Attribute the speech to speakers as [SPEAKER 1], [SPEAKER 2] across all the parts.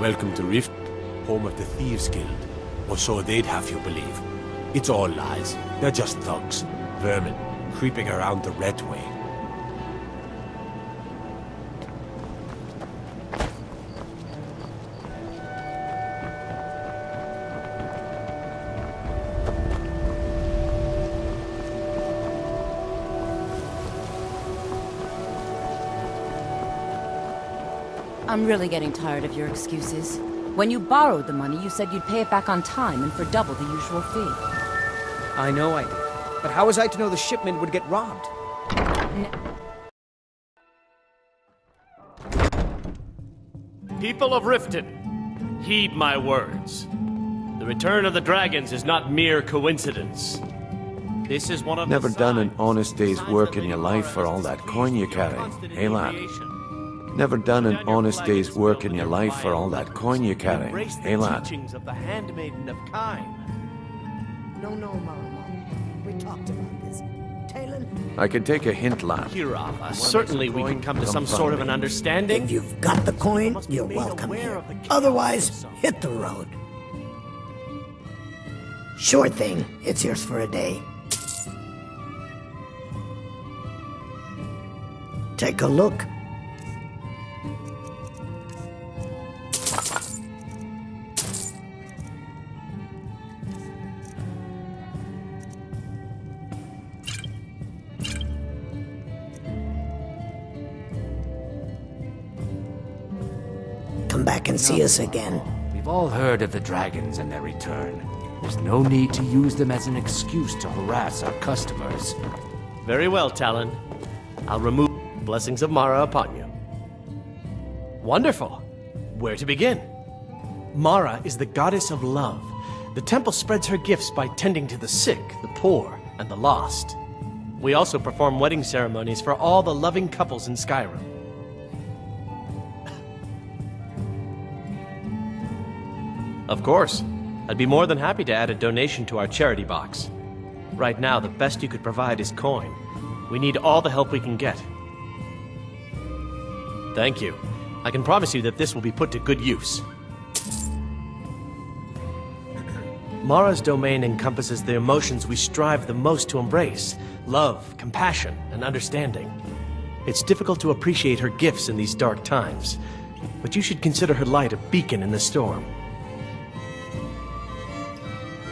[SPEAKER 1] Welcome to Riften, home of the Thieves Guild. Or so they'd have you believe. It's all lies. They're just thugs. Vermin, creeping around the Red Way.
[SPEAKER 2] I'm really getting tired of your excuses. When you borrowed the money, you said you'd pay it back on time and for double the usual fee.
[SPEAKER 3] I know I did. But how was I to know the shipment would get robbed?
[SPEAKER 4] People of Riften, heed my words. The return of the dragons is not mere coincidence. This is one of
[SPEAKER 5] Never
[SPEAKER 4] the
[SPEAKER 5] done an
[SPEAKER 4] signs-
[SPEAKER 5] honest day's
[SPEAKER 4] signs
[SPEAKER 5] work
[SPEAKER 4] that
[SPEAKER 5] in your
[SPEAKER 4] Lady
[SPEAKER 5] life
[SPEAKER 4] Mara
[SPEAKER 5] for all
[SPEAKER 4] has
[SPEAKER 5] that
[SPEAKER 4] displeased
[SPEAKER 5] coin you
[SPEAKER 4] with your
[SPEAKER 5] carry,
[SPEAKER 4] constant
[SPEAKER 5] eh, lad?
[SPEAKER 4] humiliation.
[SPEAKER 5] Never done an
[SPEAKER 4] Stand your
[SPEAKER 5] honest
[SPEAKER 4] flag
[SPEAKER 5] day's
[SPEAKER 4] is
[SPEAKER 5] work
[SPEAKER 4] filled
[SPEAKER 5] in your
[SPEAKER 4] with
[SPEAKER 5] life for all that
[SPEAKER 4] fire
[SPEAKER 5] coin you
[SPEAKER 4] and
[SPEAKER 5] carry,
[SPEAKER 4] embrace the
[SPEAKER 5] eh, lad?
[SPEAKER 4] teachings of the Handmaiden of Kine.
[SPEAKER 6] No, Maramo. We talked about this. Talon,
[SPEAKER 5] I can take a hint, lad.
[SPEAKER 4] Kirava, certainly we can come to some
[SPEAKER 5] Come
[SPEAKER 4] sort of
[SPEAKER 5] find
[SPEAKER 4] an
[SPEAKER 5] me.
[SPEAKER 4] understanding.
[SPEAKER 6] if you've got the coin,
[SPEAKER 4] Must be
[SPEAKER 6] you're
[SPEAKER 4] made
[SPEAKER 6] welcome
[SPEAKER 4] aware
[SPEAKER 6] here.
[SPEAKER 4] of the chaos
[SPEAKER 6] Otherwise,
[SPEAKER 4] of some-
[SPEAKER 6] hit the road. Sure thing. It's yours for a day. Take a look. Come back and see us again.
[SPEAKER 7] We've all heard of the dragons and their return. There's no need to use them as an excuse to harass our customers.
[SPEAKER 4] Very well, Talon. I'll remove blessings of Mara upon you. Wonderful. Where to begin? Mara is the goddess of love. The temple spreads her gifts by tending to the sick, the poor, and the lost. We also perform wedding ceremonies for all the loving couples in Skyrim. Of course. I'd be more than happy to add a donation to our charity box. Right now, the best you could provide is coin. We need all the help we can get. Thank you. I can promise you that this will be put to good use. Mara's domain encompasses the emotions we strive the most to embrace: love, compassion, and understanding. It's difficult to appreciate her gifts in these dark times, but you should consider her light a beacon in the storm.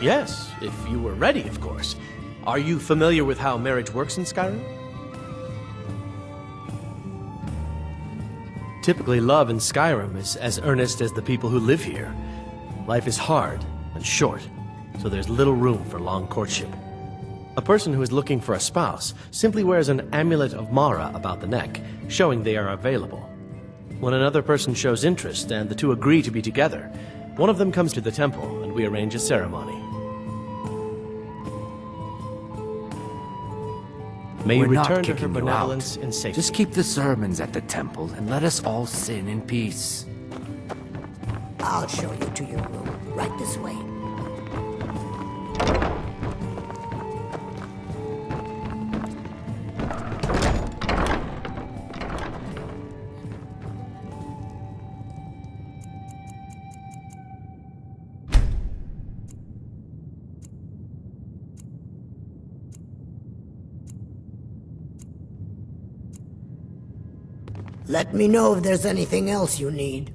[SPEAKER 4] Yes, if you were ready, of course. Are you familiar with how marriage works in Skyrim? Typically, love in Skyrim is as earnest as the people who live here. Life is hard and short, so there's little room for long courtship. A person who is looking for a spouse simply wears an amulet of Mara about the neck, showing they are available. When another person shows interest and the two agree to be together, one of them comes to the temple and we arrange a ceremony. May you
[SPEAKER 7] We're not
[SPEAKER 4] return to her
[SPEAKER 7] kicking you
[SPEAKER 4] benevolence
[SPEAKER 7] out.
[SPEAKER 4] in safety.
[SPEAKER 7] Just keep the sermons at the temple and let us all sin in peace.
[SPEAKER 6] I'll show you to your room. Right this way. Let me know if there's anything else you need.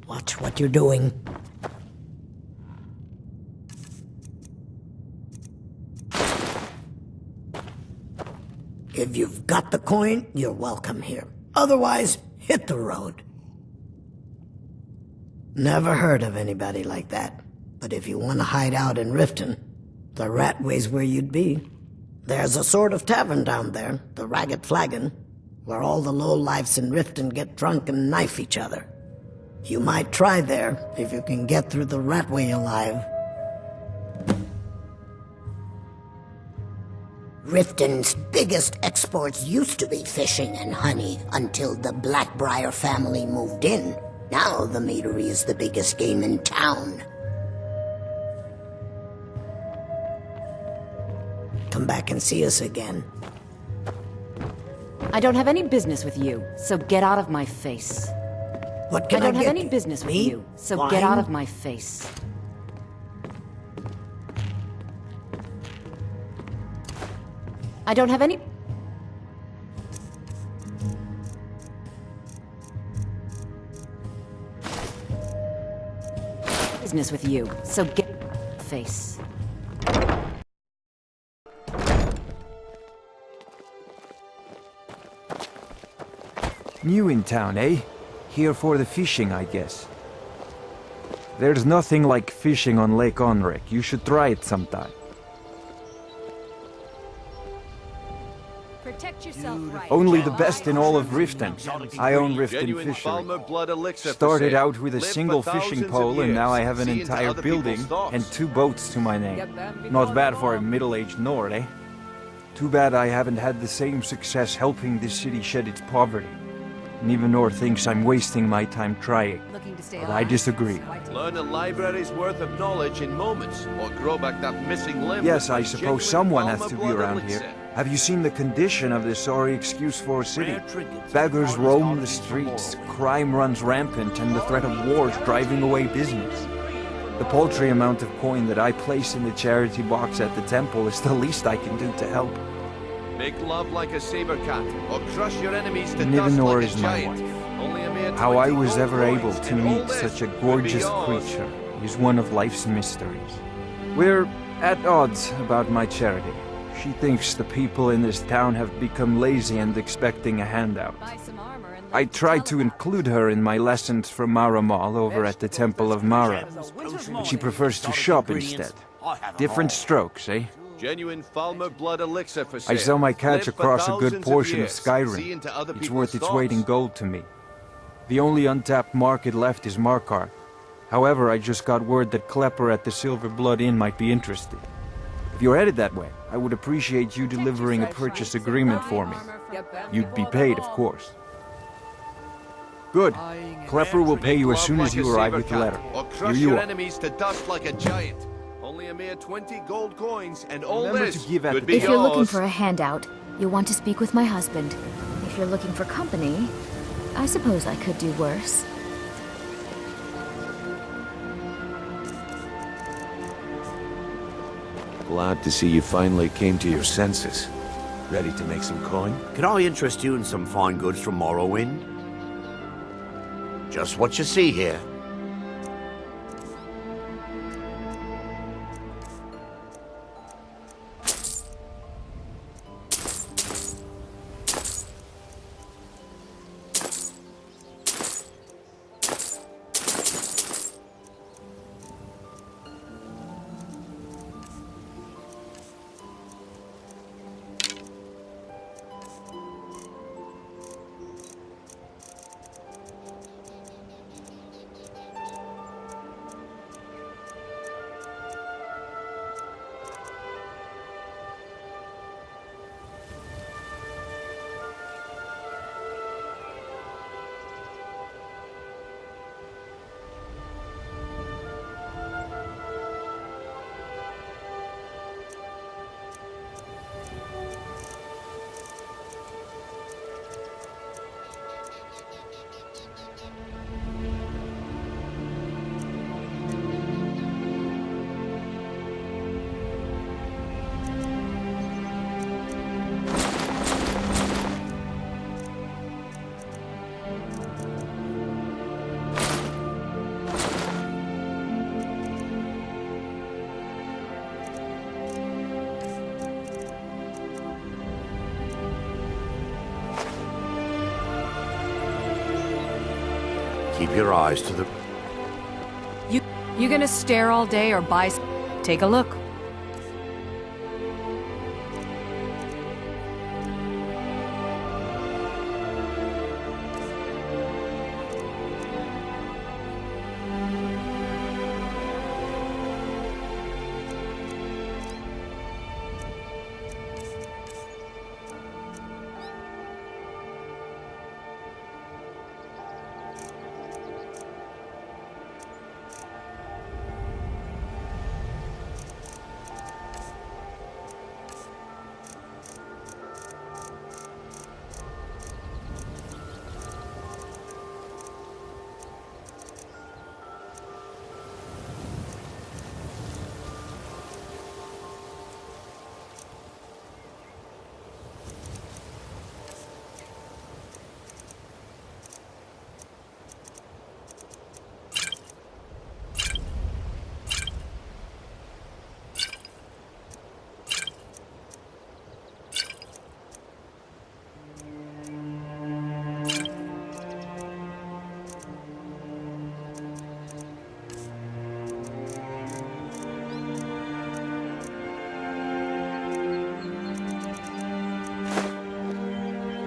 [SPEAKER 6] Watch what you're doing. If you've got the coin, you're welcome here. Otherwise, hit the road. Never heard of anybody like that. But if you want to hide out in Riften, the Ratway's where you'd be. There's a sort of tavern down there, the Ragged Flagon, where all the lowlifes in Riften get drunk and knife each other. You might try there, if you can get through the Ratway alive. Riften's biggest exports used to be fishing and honey until the Blackbriar family moved in. Now the meadery is the biggest game in town. Come back and see us again.
[SPEAKER 2] I don't have any business with you, so get out of my face.
[SPEAKER 6] What
[SPEAKER 2] I
[SPEAKER 6] can I
[SPEAKER 2] don't have
[SPEAKER 6] get
[SPEAKER 2] any
[SPEAKER 6] you?
[SPEAKER 2] business with
[SPEAKER 6] Meat?
[SPEAKER 2] you, so
[SPEAKER 6] Wine?
[SPEAKER 2] get out of my face. I don't have any business with you, so get face.
[SPEAKER 8] New in town, eh? Here for the fishing, I guess. There's nothing like fishing on Lake Onrek. You should try it sometime.
[SPEAKER 2] Protect yourself right.
[SPEAKER 8] Only the best in all of Riften. I own Riften
[SPEAKER 5] Genuine
[SPEAKER 8] Fishery.
[SPEAKER 5] Falmer blood elixir for
[SPEAKER 8] Started
[SPEAKER 5] sale.
[SPEAKER 8] out with a
[SPEAKER 5] Lived
[SPEAKER 8] single
[SPEAKER 5] for
[SPEAKER 8] fishing
[SPEAKER 5] thousands of
[SPEAKER 8] pole and now
[SPEAKER 5] years,
[SPEAKER 8] I have an
[SPEAKER 5] seen to
[SPEAKER 8] entire
[SPEAKER 5] other people's
[SPEAKER 8] building
[SPEAKER 5] thoughts.
[SPEAKER 8] and 2 boats to my name. Not bad for a middle-aged Nord, eh? Too bad I haven't had the same success helping this city shed its poverty. And even Nord thinks I'm wasting my time trying.
[SPEAKER 2] Looking to stay
[SPEAKER 8] But I disagree.
[SPEAKER 5] Learn a library's worth of knowledge in moments, or grow back that missing limb.
[SPEAKER 8] Yes,
[SPEAKER 5] with
[SPEAKER 8] I
[SPEAKER 5] my
[SPEAKER 8] suppose
[SPEAKER 5] genuine
[SPEAKER 8] someone has
[SPEAKER 5] Falmer
[SPEAKER 8] to be
[SPEAKER 5] blood
[SPEAKER 8] around
[SPEAKER 5] elixir.
[SPEAKER 8] here. Have you seen the condition of this sorry excuse for a city? Beggars roam the streets, crime runs rampant, and the threat of wars driving away business. The paltry amount of coin that I place in the charity box at the temple is the least I can do to help.
[SPEAKER 5] Make love like a saber cat, or crush your enemies to
[SPEAKER 8] Nivenor
[SPEAKER 5] dust
[SPEAKER 8] is
[SPEAKER 5] like a
[SPEAKER 8] my
[SPEAKER 5] giant.
[SPEAKER 8] wife.
[SPEAKER 5] Only a mere
[SPEAKER 8] How I
[SPEAKER 5] 20
[SPEAKER 8] was
[SPEAKER 5] gold
[SPEAKER 8] ever able
[SPEAKER 5] coins,
[SPEAKER 8] to
[SPEAKER 5] and all
[SPEAKER 8] meet
[SPEAKER 5] this
[SPEAKER 8] such a
[SPEAKER 5] would be
[SPEAKER 8] gorgeous
[SPEAKER 5] yours.
[SPEAKER 8] creature is one of life's mysteries. We're at odds about my charity. She thinks the people in this town have become lazy and expecting a handout. I tried to include her in my lessons from Mara Mall over at the Temple of Mara, but she prefers to shop instead. Different strokes, eh?
[SPEAKER 5] Genuine Falmer blood elixir for sale.
[SPEAKER 8] I sell my catch
[SPEAKER 5] Lived for
[SPEAKER 8] across a good
[SPEAKER 5] thousands
[SPEAKER 8] portion of
[SPEAKER 5] years, seeing
[SPEAKER 8] Skyrim.
[SPEAKER 5] to other
[SPEAKER 8] It's
[SPEAKER 5] people's
[SPEAKER 8] worth its weight in
[SPEAKER 5] thoughts.
[SPEAKER 8] gold to me. The only untapped market left is Markarth. However, I just got word that Klepper at the Silver Blood Inn might be interested. If you're headed that way, I would appreciate you delivering a purchase agreement for me. You'd be paid, of course. Good. Klepper will pay you as soon as you arrive with the letter.
[SPEAKER 5] Or
[SPEAKER 8] Here
[SPEAKER 5] crush
[SPEAKER 8] you
[SPEAKER 5] your
[SPEAKER 8] are.
[SPEAKER 5] enemies to dust like a giant. Only a mere 20 gold coins, and all
[SPEAKER 8] Remember
[SPEAKER 5] this
[SPEAKER 8] to give at
[SPEAKER 5] could
[SPEAKER 8] the
[SPEAKER 5] be
[SPEAKER 9] If you're looking
[SPEAKER 5] yours.
[SPEAKER 9] for a handout, you'll want to speak with my husband. If you're looking for company, I suppose I could do worse.
[SPEAKER 5] Glad to see you finally came to your senses. Ready to make some coin?
[SPEAKER 10] Can I interest you in some fine goods from Morrowind? Just what you see here. Keep your eyes to the...
[SPEAKER 2] You gonna stare all day or buy Take a look.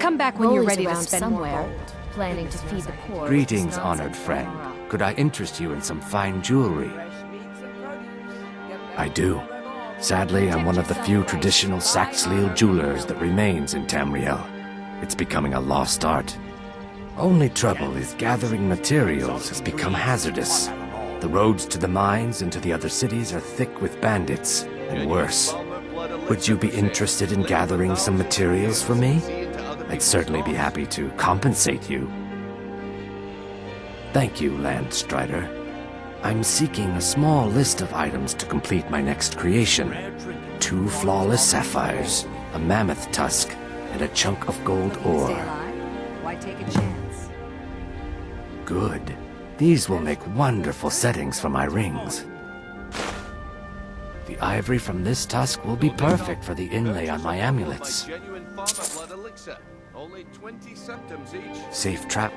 [SPEAKER 2] Come back when you're
[SPEAKER 9] Bully's
[SPEAKER 2] ready to
[SPEAKER 9] around
[SPEAKER 2] spend more
[SPEAKER 9] somewhere,
[SPEAKER 2] gold.
[SPEAKER 9] planning to feed the poor. with
[SPEAKER 7] Greetings,
[SPEAKER 9] his
[SPEAKER 7] honored
[SPEAKER 9] nonsense
[SPEAKER 7] friend.
[SPEAKER 9] tomorrow.
[SPEAKER 7] Could I interest you in some fine jewelry? I do. Sadly, I'm one of the few traditional Saxhleel jewelers that remains in Tamriel. It's becoming a lost art. Only trouble is gathering materials has become hazardous. The roads to the mines and to the other cities are thick with bandits, and worse. Would you be interested in gathering some materials for me? I'd certainly be happy to compensate you. Thank you, Landstrider. I'm seeking a small list of items to complete my next creation. 2 flawless sapphires, a mammoth tusk, and a chunk of gold ore.
[SPEAKER 2] Why take a chance?
[SPEAKER 7] Good. These will make wonderful settings for my rings. The ivory from this tusk will be perfect for the inlay on my amulets. Safe trap.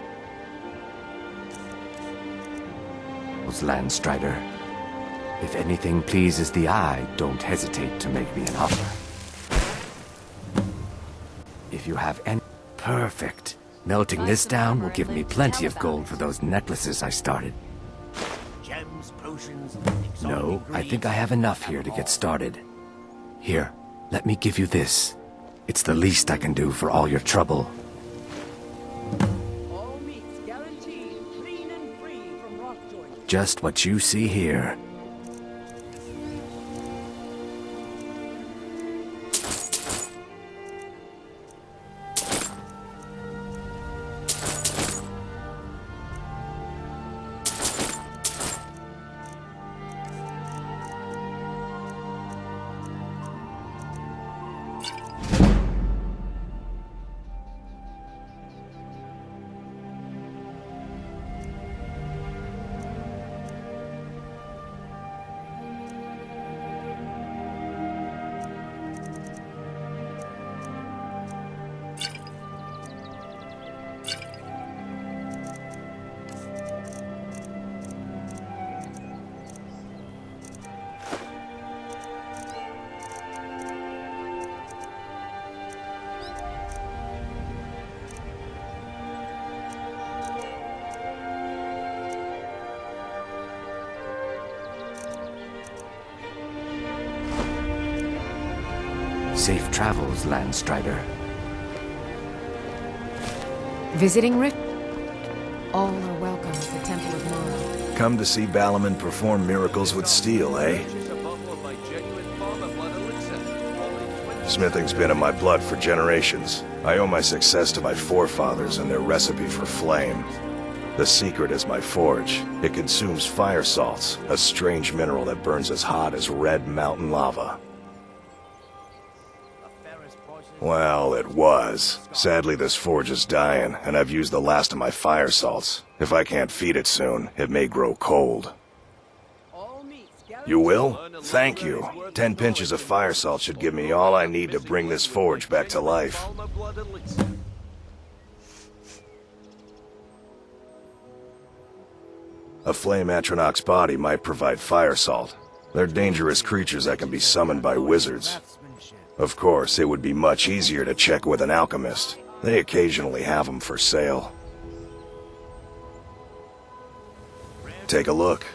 [SPEAKER 7] Landstrider. If anything pleases the eye, don't hesitate to make me an offer. If you have any... Perfect. Melting this down will give me plenty of gold for those necklaces I started.
[SPEAKER 10] Gems, potions,
[SPEAKER 7] No, I think I have enough here to get started. Here, let me give you this. It's the least I can do for all your trouble.
[SPEAKER 11] All meats guaranteed clean and free from rock joints.
[SPEAKER 7] Just what you see here. Safe travels, Landstrider.
[SPEAKER 2] Visiting Riften? All are welcome at the Temple of Mara.
[SPEAKER 12] Come to see Balaman perform miracles with steel, eh? Smithing's been in my blood for generations. I owe my success to my forefathers and their recipe for flame. The secret is my forge. It consumes fire salts, a strange mineral that burns as hot as red mountain lava. Well, it was. Sadly, this forge is dying, and I've used the last of my fire salts. If I can't feed it soon, it may grow cold. You will? Thank you. 10 pinches of fire salt should give me all I need to bring this forge back to life. A flame Atronach's body might provide fire salt. They're dangerous creatures that can be summoned by wizards. Of course, it would be much easier to check with an alchemist. They occasionally have them for sale. Take a look.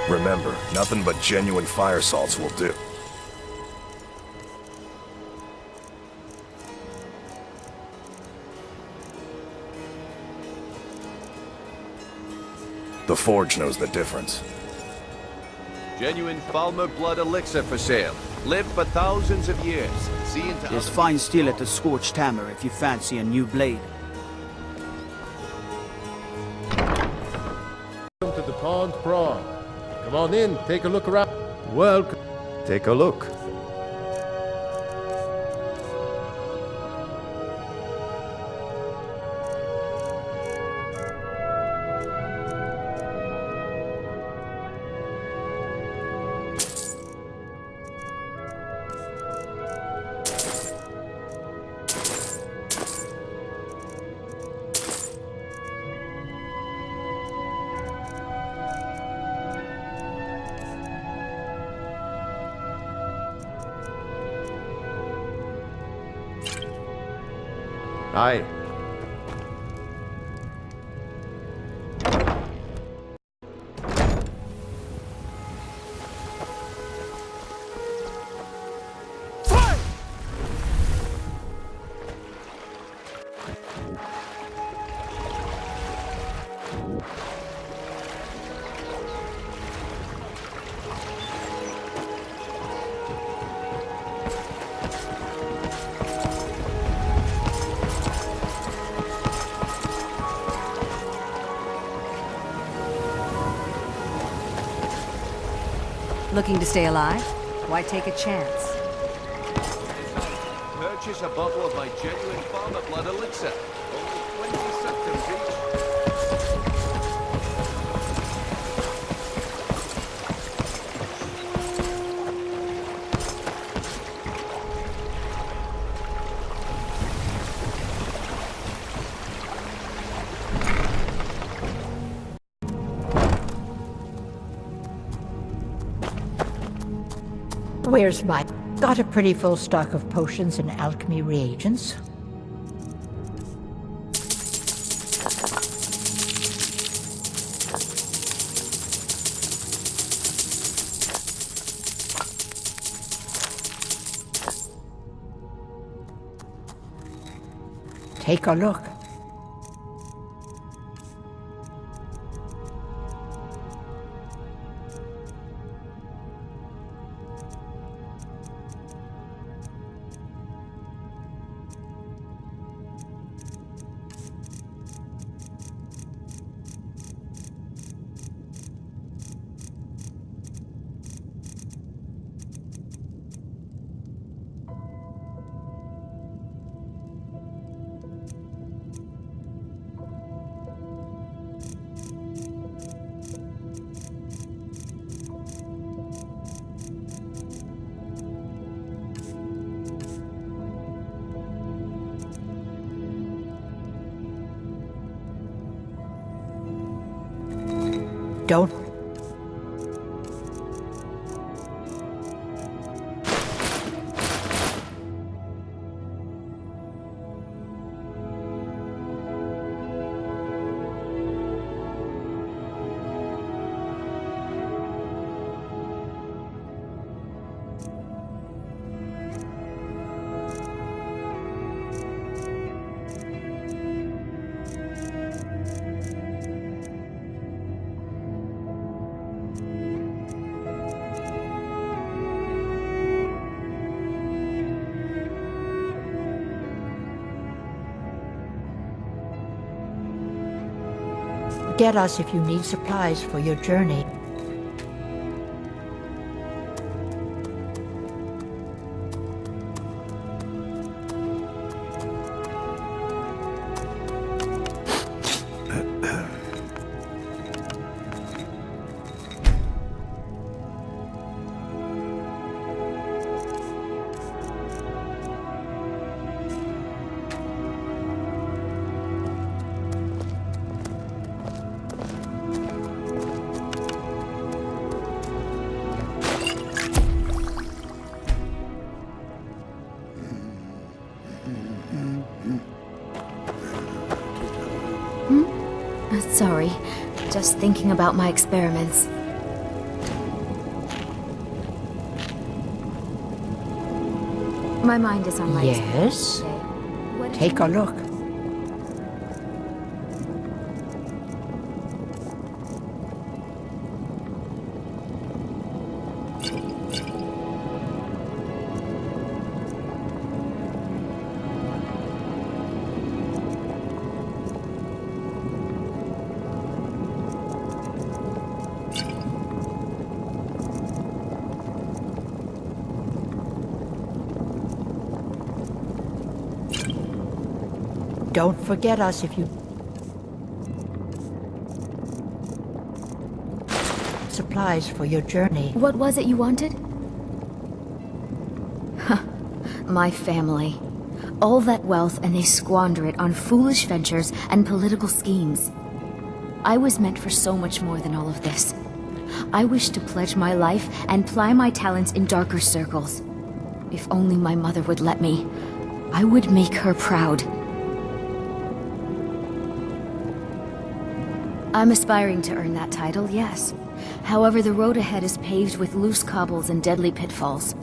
[SPEAKER 12] Remember, nothing but genuine fire salts will do. The Forge knows the difference.
[SPEAKER 13] Genuine Falmer blood elixir for sale. Lived for thousands of years. See into
[SPEAKER 14] There's fine steel at the Scorched Hammer if you fancy a new blade.
[SPEAKER 15] Welcome to the Pond Prawn. Come on in, take a look around. Welcome.
[SPEAKER 12] Take a look.
[SPEAKER 15] Aye.
[SPEAKER 16] Looking to stay alive? Why take a chance?
[SPEAKER 13] Purchase a bottle of my genuine Falmer blood elixir. Only 20 seconds each.
[SPEAKER 17] Where's my... Got a pretty full stock of potions and alchemy reagents. Take a look. Don't. Get us if you need supplies for your journey.
[SPEAKER 9] Sorry, just thinking about my experiments. My mind is on light.
[SPEAKER 17] Yes? Take a look. Don't forget us if you... Supplies for your journey.
[SPEAKER 9] What was it you wanted? My family. All that wealth, and they squander it on foolish ventures and political schemes. I was meant for so much more than all of this. I wish to pledge my life and ply my talents in darker circles. If only my mother would let me, I would make her proud. I'm aspiring to earn that title, yes. However, the road ahead is paved with loose cobbles and deadly pitfalls.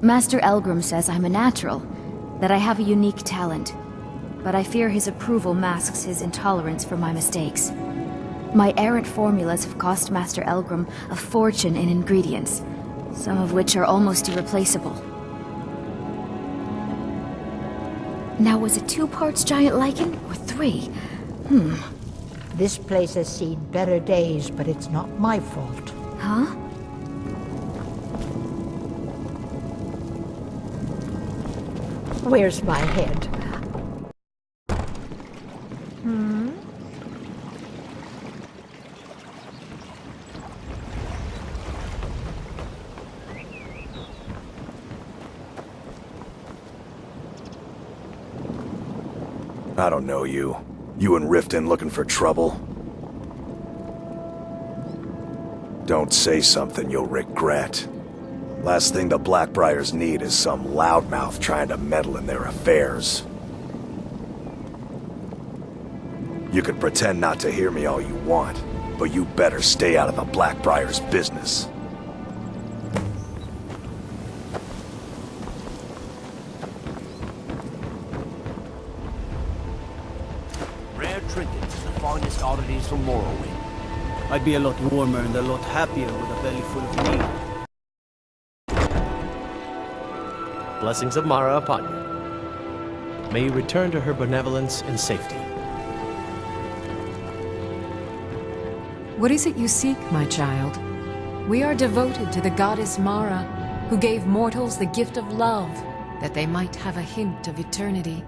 [SPEAKER 9] Master Elgrim says I'm a natural, that I have a unique talent, but I fear his approval masks his intolerance for my mistakes. My errant formulas have cost Master Elgrim a fortune in ingredients, some of which are almost irreplaceable. Now, was it 2 parts giant lichen, or 3?
[SPEAKER 17] This place has seen better days, but it's not my fault.
[SPEAKER 9] Huh?
[SPEAKER 17] Where's my head?
[SPEAKER 12] I don't know you. You and Riften looking for trouble? Don't say something you'll regret. Last thing the Blackbriars need is some loudmouth trying to meddle in their affairs. You can pretend not to hear me all you want, but you better stay out of the Blackbriars' business.
[SPEAKER 10] Rare trinkets, the finest oddities from Morrowind.
[SPEAKER 14] I'd be a lot warmer and a lot happier with a belly full of meat.
[SPEAKER 4] Blessings of Mara upon you. May you return to her benevolence in safety.
[SPEAKER 18] What is it you seek, my child? We are devoted to the goddess Mara, who gave mortals the gift of love, that they might have a hint of eternity.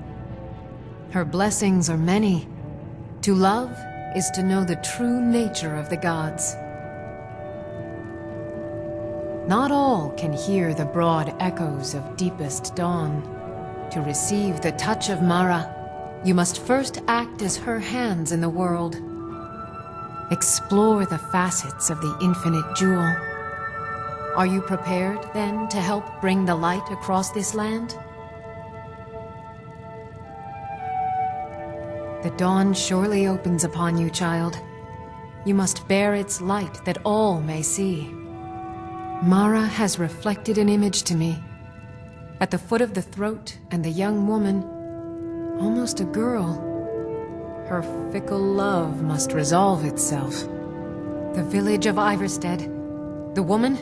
[SPEAKER 18] Her blessings are many. To love is to know the true nature of the gods. Not all can hear the broad echoes of deepest dawn. To receive the touch of Mara, you must first act as her hands in the world. Explore the facets of the infinite jewel. Are you prepared, then, to help bring the light across this land? The dawn surely opens upon you, child. You must bear its light that all may see. Mara has reflected an image to me. At the foot of the throat and the young woman, almost a girl. Her fickle love must resolve itself. The village of Iverstead. The woman,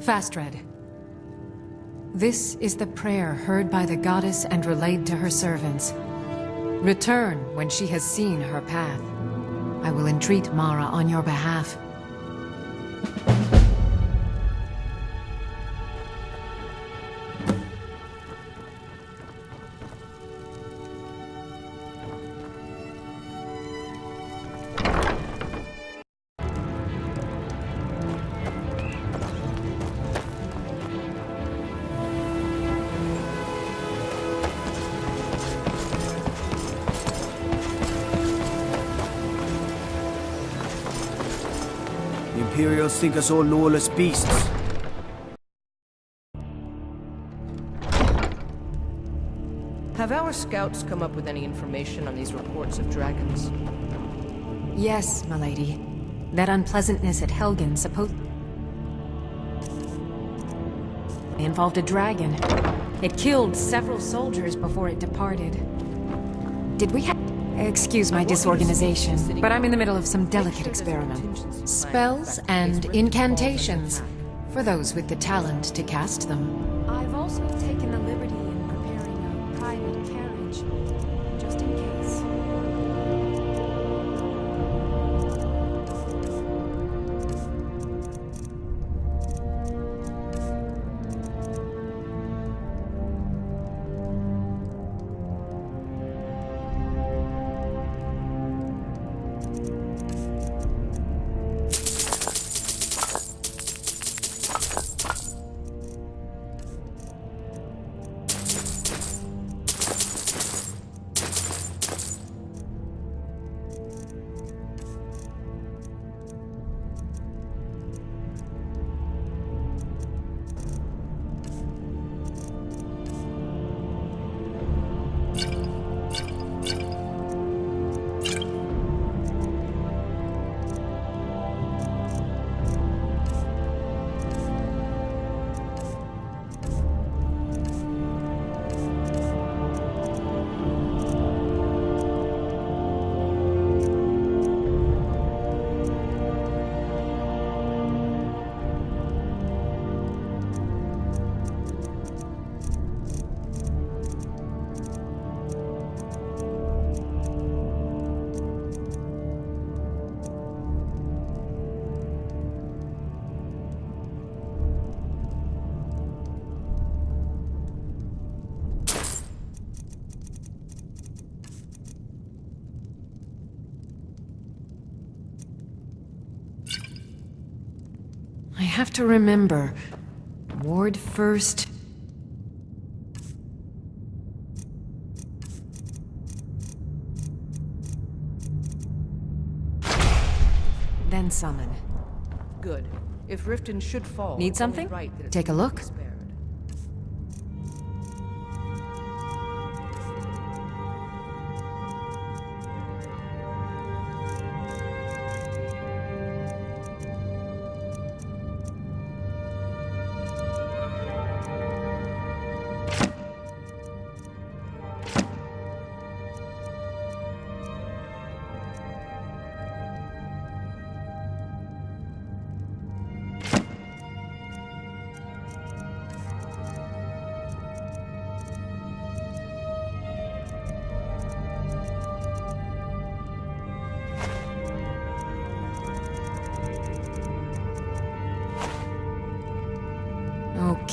[SPEAKER 18] Fastred. This is the prayer heard by the goddess and relayed to her servants. Return when she has seen her path. I will entreat Mara on your behalf.
[SPEAKER 14] The Imperials think us all lawless beasts.
[SPEAKER 19] Have our scouts come up with any information on these reports of dragons?
[SPEAKER 18] Yes, milady. That unpleasantness at Helgen supposedly involved a dragon. It killed several soldiers before it departed. Did we have... Excuse my disorganization, but I'm in the middle of some delicate experiment. Spells and incantations, for those with the talent to cast them. I've also taken the liberty in preparing a private carriage, just in case. have to remember. Ward first. Then summon.
[SPEAKER 19] Good. If Riften should fall...
[SPEAKER 18] Need
[SPEAKER 19] it's only
[SPEAKER 18] something?
[SPEAKER 19] right that it's
[SPEAKER 18] Take a look.
[SPEAKER 19] spared.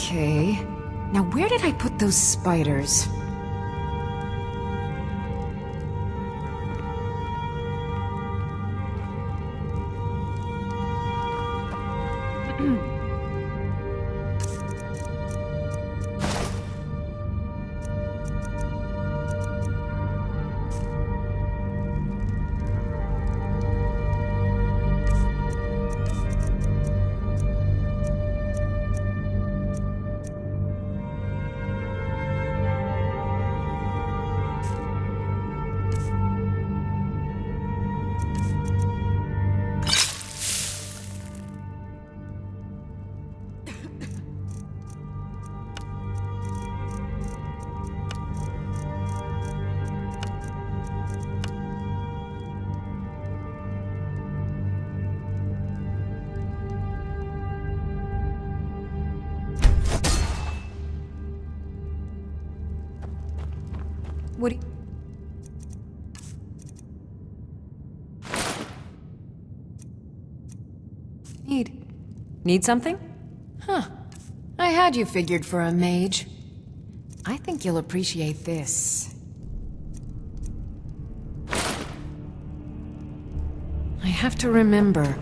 [SPEAKER 18] Okay. Now where did I put those spiders? What do you... Need something? Huh. I had you figured for a mage. I think you'll appreciate this. I have to remember.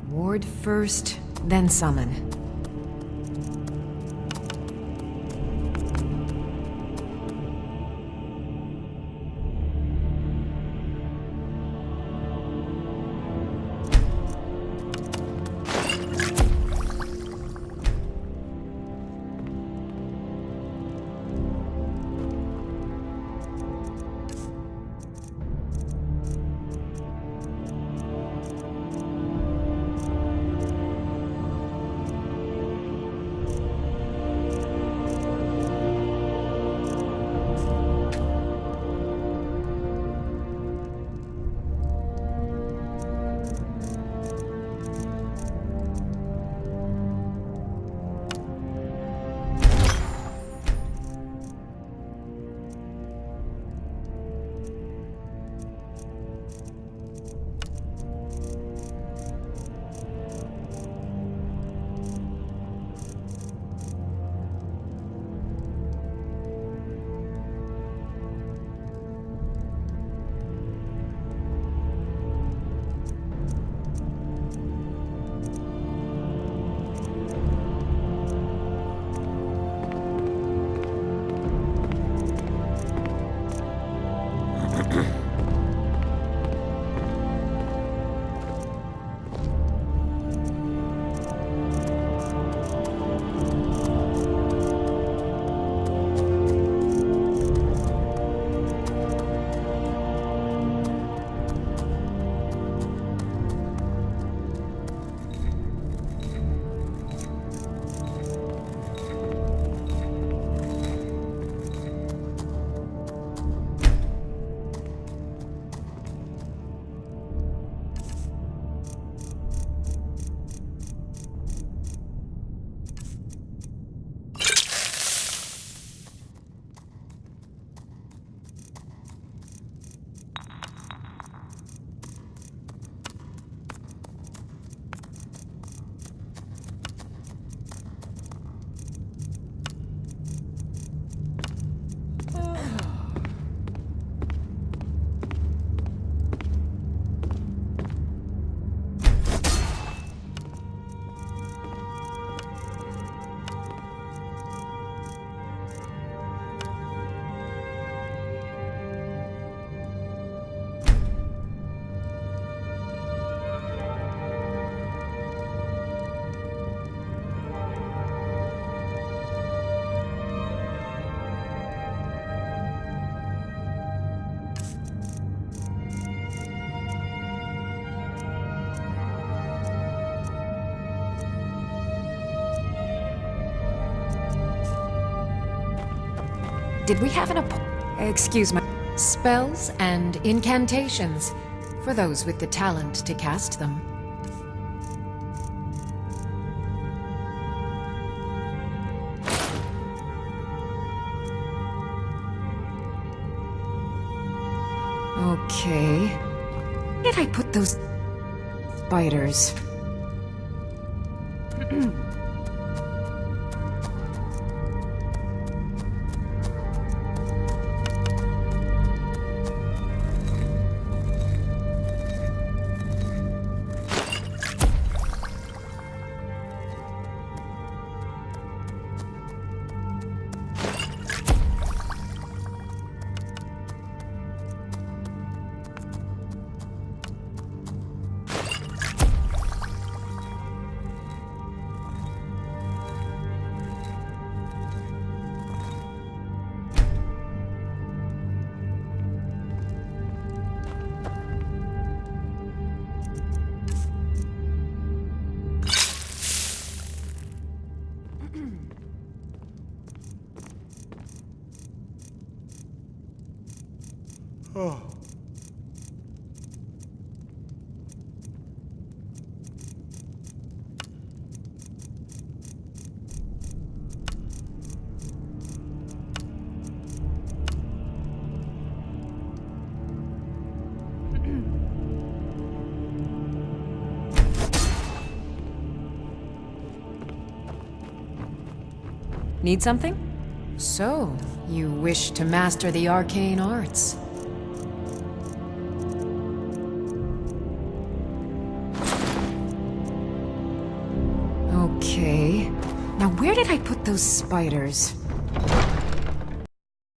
[SPEAKER 18] Ward first, then summon. Did we have excuse my... Spells and incantations, for those with the talent to cast them. Okay. Where did I put those spiders?
[SPEAKER 1] Oh.
[SPEAKER 18] Need something? So, you wish to master the arcane arts. Okay. Now where did I put those spiders?